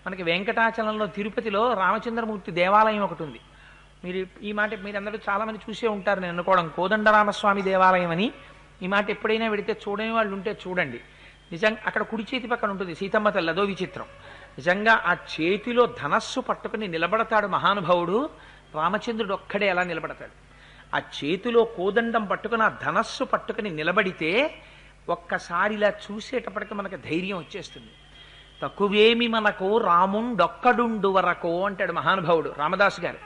మనకి వెంకటాచలంలో తిరుపతిలో రామచంద్రమూర్తి దేవాలయం ఒకటి ఉంది. మీరు ఈ మాట మీరందరూ చాలామంది చూసే ఉంటారు, నేను అనుకోవడం కోదండరామస్వామి దేవాలయం అని. ఈ మాట ఎప్పుడైనా వెడితే చూడని వాళ్ళు ఉంటే చూడండి. నిజంగా అక్కడ కుడి చేతి పక్కన ఉంటుంది సీతమ్మ తల్లి, అదో విచిత్రం. నిజంగా ఆ చేతిలో ధనస్సు పట్టుకుని నిలబడతాడు మహానుభావుడు. రామచంద్రుడు ఒక్కడే ఎలా నిలబడతాడు. ఆ చేతిలో కోదండం పట్టుకుని ఆ ధనస్సు పట్టుకుని నిలబడితే ఒక్కసారి ఇలా చూసేటప్పటికి మనకు ధైర్యం వచ్చేస్తుంది. తక్కువేమి మనకు రాముండొక్కడుండు వరకు అంటాడు మహానుభావుడు రామదాసు గారు.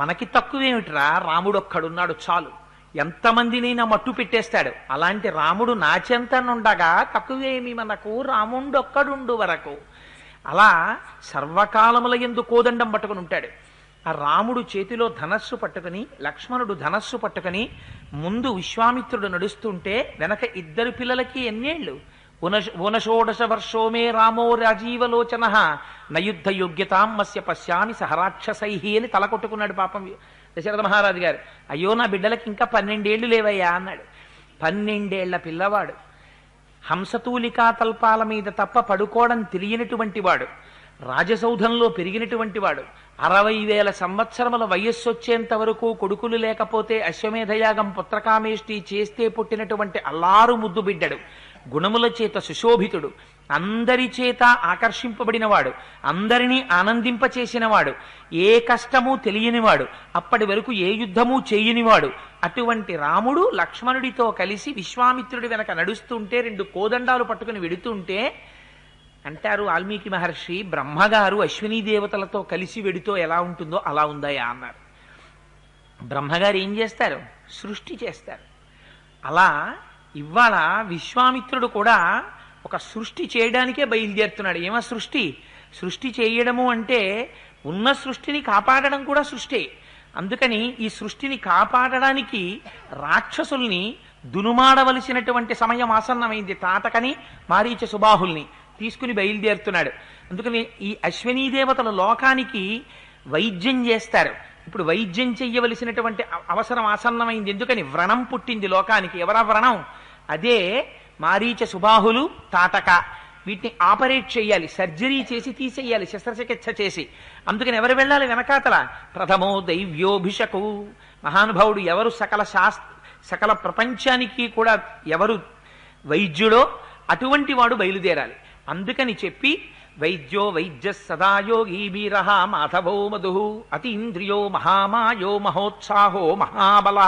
మనకి తక్కువేమిట్రా, రాముడు ఒక్కడున్నాడు చాలు, ఎంతమందినైనా మట్టు పెట్టేస్తాడు. అలాంటి రాముడు నాచెంతనుండగా తక్కువేమి మనకు రాముండొక్కడుండు వరకు. అలా సర్వకాలముల యందు కోదండం పట్టుకుని ఉంటాడు. ఆ రాముడు చేతిలో ధనస్సు పట్టుకుని, లక్ష్మణుడు ధనస్సు పట్టుకుని, ముందు విశ్వామిత్రుడు నడుస్తుంటే వెనక ఇద్దరు పిల్లలకి ఎన్నేళ్ళు? ఊనషోడశ వర్షోమే రామో రాజీవలోచన నయుద్ధ యోగ్యతాం మస్య పశ్యామి సహరాక్షసై అని తల కొట్టుకున్నాడు పాపం దశరథ మహారాజు గారు. అయ్యో నా బిడ్డలకి ఇంకా 12 ఏళ్ళు లేవయ్యా అన్నాడు. 12 ఏళ్ల పిల్లవాడు, హంసతూలికా తల్పాల మీద తప్ప పడుకోవడం తెలియనటువంటి వాడు, రాజసౌధంలో పెరిగినటువంటి వాడు, 60,000 సంవత్సరముల వయస్సు వచ్చేంత వరకు కొడుకులు లేకపోతే అశ్వమేధయాగం పుత్రకామేష్టి చేస్తే పుట్టినటువంటి అల్లారు ముద్దు బిడ్డడు, గుణముల చేత సుశోభితుడు, అందరి చేత ఆకర్షింపబడినవాడు, అందరినీ ఆనందింపచేసినవాడు, ఏ కష్టము తెలియనివాడు, అప్పటి వరకు ఏ యుద్ధము చేయనివాడు. అటువంటి రాముడు లక్ష్మణుడితో కలిసి విశ్వామిత్రుడి వెనక నడుస్తుంటే 2 కోదండాలు పట్టుకుని వెడుతుంటే అంటారు వాల్మీకి మహర్షి, బ్రహ్మగారు అశ్వినీ దేవతలతో కలిసి వెడితో ఎలా ఉంటుందో అలా ఉందయా అన్నారు. బ్రహ్మగారు ఏం చేస్తారు? సృష్టి చేస్తారు. అలా ఇవాళ విశ్వామిత్రుడు కూడా ఒక సృష్టి చేయడానికే బయలుదేరుతున్నాడు. ఏమో సృష్టి? సృష్టి చేయడము అంటే ఉన్న సృష్టిని కాపాడడం కూడా సృష్టి. అందుకని ఈ సృష్టిని కాపాడడానికి రాక్షసుల్ని దునుమాడవలసినటువంటి సమయం ఆసన్నమైంది. తాటకని మారీచ సుబాహుల్ని తీసుకుని బయలుదేరుతున్నాడు. అందుకని ఈ అశ్వినీ దేవతలు లోకానికి వైద్యం చేస్తారు. ఇప్పుడు వైద్యం చెయ్యవలసినటువంటి అవసరం ఆసన్నమైంది. ఎందుకని? వ్రణం పుట్టింది లోకానికి. ఎవరా వ్రణం? అదే మారీచ సుబాహులు, తాటక. వీటిని ఆపరేట్ చేయాలి, సర్జరీ చేసి తీసేయాలి, శస్త్రచికిత్స చేసి. అందుకని ఎవరు వెళ్ళాలి వెనకాతల? ప్రథమో దైవ్యోభిషకు. మహానుభావుడు ఎవరు సకల ప్రపంచానికి కూడా ఎవరు వైద్యుడో అటువంటి వాడు బయలుదేరాలి. అందుకని చెప్పి వైద్యో వైద్య సదాయోగీ వీరః మాధవో మధు అతీంద్రియో మహామాయో మహోత్సాహో మహాబల